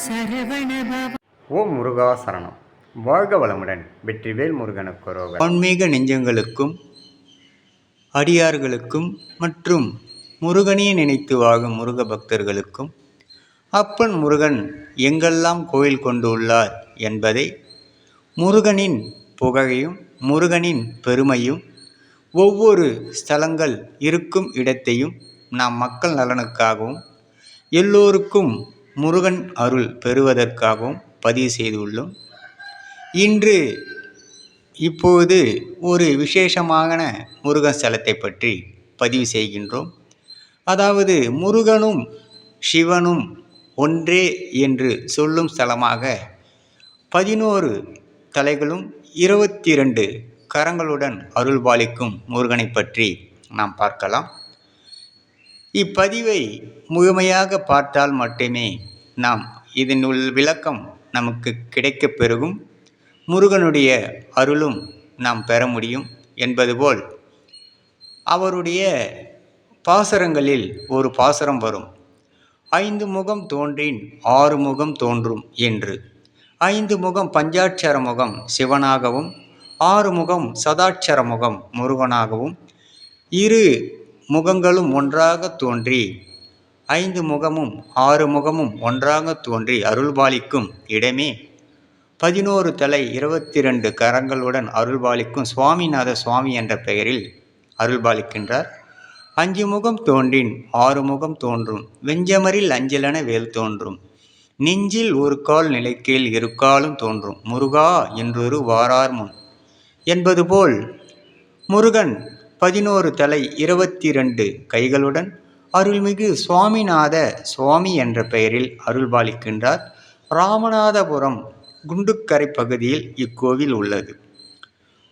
சரவணபவ. ஓம் முருகா சரணம். வாழ்க வளமுடன். வெற்றிவேல் முருகனுக்கு ரோக. ஆன்மீக நெஞ்சங்களுக்கும் அடியார்களுக்கும் மற்றும் முருகனே நினைத்து வாழும் முருக பக்தர்களுக்கும் அப்பன் முருகன் எங்கெல்லாம் கோயில் கொண்டு உள்ளார் என்பதை, முருகனின் புகழையும் முருகனின் பெருமையும் ஒவ்வொரு ஸ்தலங்கள் இருக்கும் இடத்தையும் நாம் மக்கள் நலனுக்காகவும் எல்லோருக்கும் முருகன் அருள் பெறுவதற்காகவும் பதிவு செய்துள்ளோம். இன்று இப்போது ஒரு விசேஷமான முருகன் ஸ்தலத்தை பற்றி பதிவு செய்கின்றோம். அதாவது முருகனும் சிவனும் ஒன்றே என்று சொல்லும் ஸ்தலமாக 11 தலைகளும் 22 கரங்களுடன் அருள்பாலிக்கும் முருகனை பற்றி நாம் பார்க்கலாம். இப்பதிவை முழுமையாக பார்த்தால் மட்டுமே நாம் இதனுள் விளக்கம் நமக்கு கிடைக்கப் பெருகும். முருகனுடைய அருளும் நாம் பெற முடியும் என்பது போல் அவருடைய பாசுரங்களில் ஒரு பாசுரம் வரும். 5 முகம் தோன்றின் 6 முகம் தோன்றும் என்று. 5 முகம் பஞ்சாட்சர முகம் சிவனாகவும் 6 முகம் சதாட்சர முகம் முருகனாகவும் 2 முகங்களும் ஒன்றாக தோன்றி 5 முகமும் 6 முகமும் ஒன்றாக தோன்றி அருள்பாலிக்கும் இடமே 11 தலை 22 கரங்களுடன் அருள்பாலிக்கும் சுவாமிநாத சுவாமி என்ற பெயரில் அருள்பாலிக்கின்றார். 5 முகம் தோன்றின் 6 முகம் தோன்றும், வெஞ்சமரில் அஞ்சலென வேல் தோன்றும், நெஞ்சில் ஒரு கால் நிலைக்கீழ் இருக்காலும் தோன்றும், முருகா என்றொரு வாரார் முன் என்பது போல் முருகன் 11 தலை 22 கைகளுடன் அருள்மிகு சுவாமிநாத சுவாமி என்ற பெயரில் அருள்பாலிக்கின்றார். ராமநாதபுரம் குண்டுக்கரை பகுதியில் இக்கோவில் உள்ளது.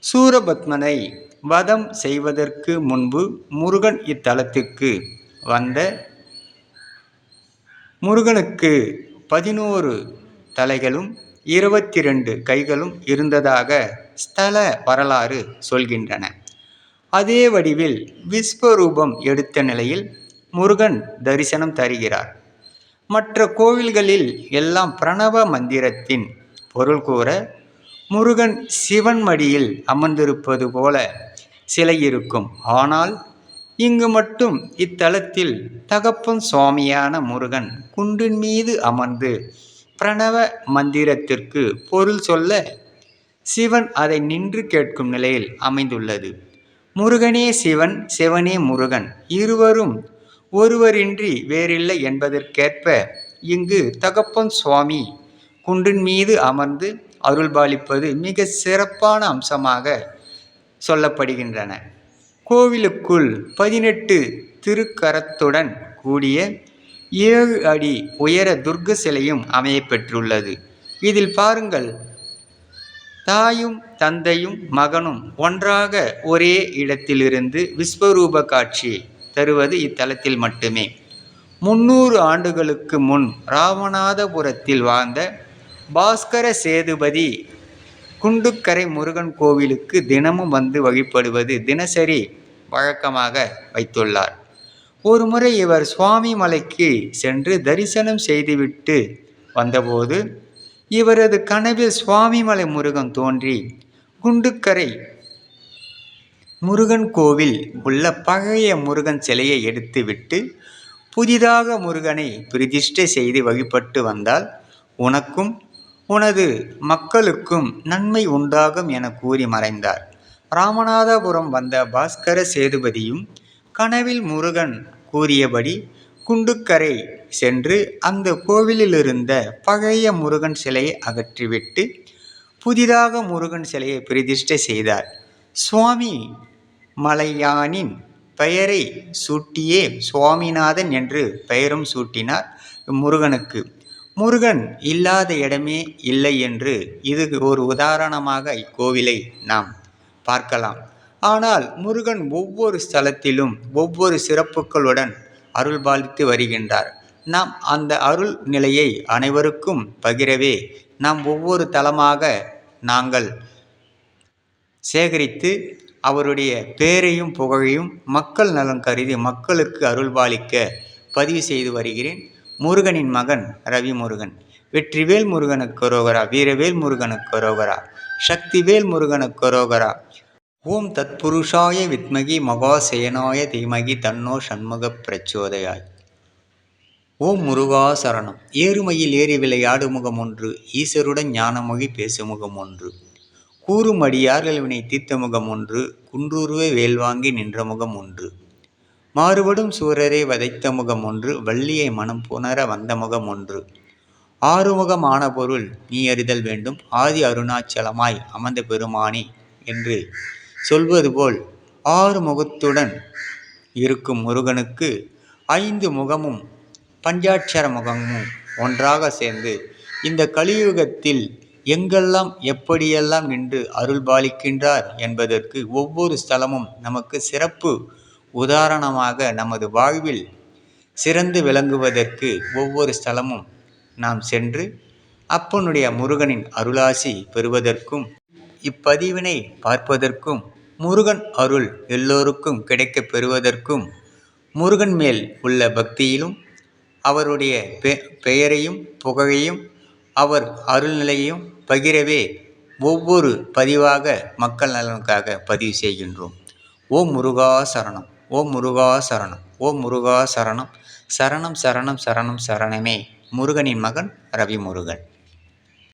சூரபத்மனை வதம் செய்வதற்கு முன்பு முருகன் இத்தலத்துக்கு வந்த முருகனுக்கு 11 தலைகளும் 22 கைகளும் இருந்ததாக ஸ்தல வரலாறு சொல்கின்றன. அதே வடிவில் விஸ்வரூபம் எடுத்த நிலையில் முருகன் தரிசனம் தருகிறார். மற்ற கோவில்களில் எல்லாம் பிரணவ மந்திரத்தின் பொருள் கூற முருகன் சிவன் மடியில் அமர்ந்திருப்பது போல சிலை இருக்கும். ஆனால் இங்கு மட்டும் இத்தலத்தில் தகப்பன் சுவாமியான முருகன் குன்றின் மீது அமர்ந்து பிரணவ மந்திரத்திற்கு பொருள் சொல்ல சிவன் அதை நின்று கேட்கும் நிலையில் அமைந்துள்ளது. முருகனே சிவன், சிவனே முருகன், இருவரும் ஒருவரின்றி வேறில்லை என்பதற்கேற்ப இங்கு தகப்பன் சுவாமி குன்றின் மீது அமர்ந்து அருள்பாலிப்பது மிக சிறப்பான அம்சமாக சொல்லப்படுகின்றன. கோவிலுக்குள் 18 திருக்கரத்துடன் கூடிய 7 அடி உயர துர்க்க சிலையும் அமையப்பெற்றுள்ளது. இதில் பாருங்கள், தாயும் தந்தையும் மகனும் ஒன்றாக ஒரே இடத்திலிருந்து விஸ்வரூப காட்சி தருவது இத்தலத்தில் மட்டுமே. 300 ஆண்டுகளுக்கு முன் ராமநாதபுரத்தில் வாழ்ந்த பாஸ்கர சேதுபதி குண்டுக்கரை முருகன் கோவிலுக்கு தினமும் வந்து வழிபடுவது தினசரி வழக்கமாக வைத்துள்ளார். ஒருமுறை இவர் சுவாமி மலைக்கு சென்று தரிசனம் செய்துவிட்டு வந்தபோது இவரது கனவில் சுவாமிமலை முருகன் தோன்றி குண்டுக்கரை முருகன் கோவில் உள்ள பழைய முருகன் சிலையை எடுத்துவிட்டு புதிதாக முருகனை பிரதிஷ்டை செய்து வழிபட்டு வந்தால் உனக்கும் உனது மக்களுக்கும் நன்மை உண்டாகும் என கூறி மறைந்தார். ராமநாதபுரம் வந்த பாஸ்கர சேதுபதியும் கனவில் முருகன் கூறியபடி குண்டுக்கரை சென்று அந்த கோவிலிலிருந்த பழைய முருகன் சிலையை அகற்றிவிட்டு புதிதாக முருகன் சிலையை பிரதிஷ்டை செய்தார். சுவாமி மலையானின் பெயரை சூட்டியே சுவாமிநாதன் என்று பெயரும் சூட்டினார் முருகனுக்கு. முருகன் இல்லாத இடமே இல்லை என்று இது ஒரு உதாரணமாக இக்கோவிலை நாம் பார்க்கலாம். ஆனால் முருகன் ஒவ்வொரு ஸ்தலத்திலும் ஒவ்வொரு சிறப்புகளுடன் அருள்பாலித்து வருகின்றார். நாம் அந்த அருள் நிலையை அனைவருக்கும் பகிரவே நாம் ஒவ்வொரு தலமாக நாங்கள் சேகரித்து அவருடைய பேரையும் புகழையும் மக்கள் நலன் கருதி மக்களுக்கு அருள்பாலிக்க பதிவு செய்து வருகிறேன். முருகனின் மகன் ரவி முருகன். வெற்றிவேல் முருகனுக்கு அரோகரா. வீரவேல் முருகனுக்கு அரோகரா. சக்திவேல் முருகனுக்கு அரோகரா. ஓம் தத்புருஷாய வித்மகி மகாசேனாய தீமகி தன்னோ சண்முக பிரச்சோதயாய். ஓம் முருகா சரணம். ஏறுமையில் ஏறி விளையாடு முகம் ஒன்று, ஈசருடன் ஞானமொழி பேசுமுகம் ஒன்று, கூறும் அடியார்கள் வினை தீர்த்த முகம் ஒன்று, குன்றுருவே வேல்வாங்கி நின்ற முகம் ஒன்று, மாறுபடும் சூரரை வதைத்த முகம் ஒன்று, வள்ளியை மனம் புணர வந்த முகம் ஒன்று, ஆறுமுகம் ஆன பொருள் நீ அறிதல் வேண்டும், ஆதி அருணாச்சலமாய் அமர்ந்த பெருமானி என்று சொல்வது போல் 6 முகத்துடன் இருக்கும் முருகனுக்கு 5 முகமும் பஞ்சாட்சர முகமும் ஒன்றாக சேர்ந்து இந்த கலியுகத்தில் எங்கெல்லாம் எப்படியெல்லாம் நின்று அருள் பாலிக்கின்றார் என்பதற்கு ஒவ்வொரு ஸ்தலமும் நமக்கு சிறப்பு உதாரணமாக நமது வாழ்வில் சிறந்து விளங்குவதற்கு ஒவ்வொரு ஸ்தலமும் நாம் சென்று அப்பனுடைய முருகனின் அருளாசி பெறுவதற்கும் இப்பதிவினை பார்ப்பதற்கும் முருகன் அருள் எல்லோருக்கும் கிடைக்கப் பெறுவதற்கும் முருகன் மேல் உள்ள பக்தியிலும் அவருடைய பெயரையும் புகழையும் அவர் அருள்நிலையையும் பகிரவே ஒவ்வொரு பதிவாக மக்கள் நலனுக்காக பதிவு செய்கின்றோம். ஓம் முருகா சரணம். ஓம் முருகா சரணம். ஓம் முருகா சரணம். சரணம் சரணம் சரணம் சரணமே. முருகனின் மகன் ரவி முருகன்.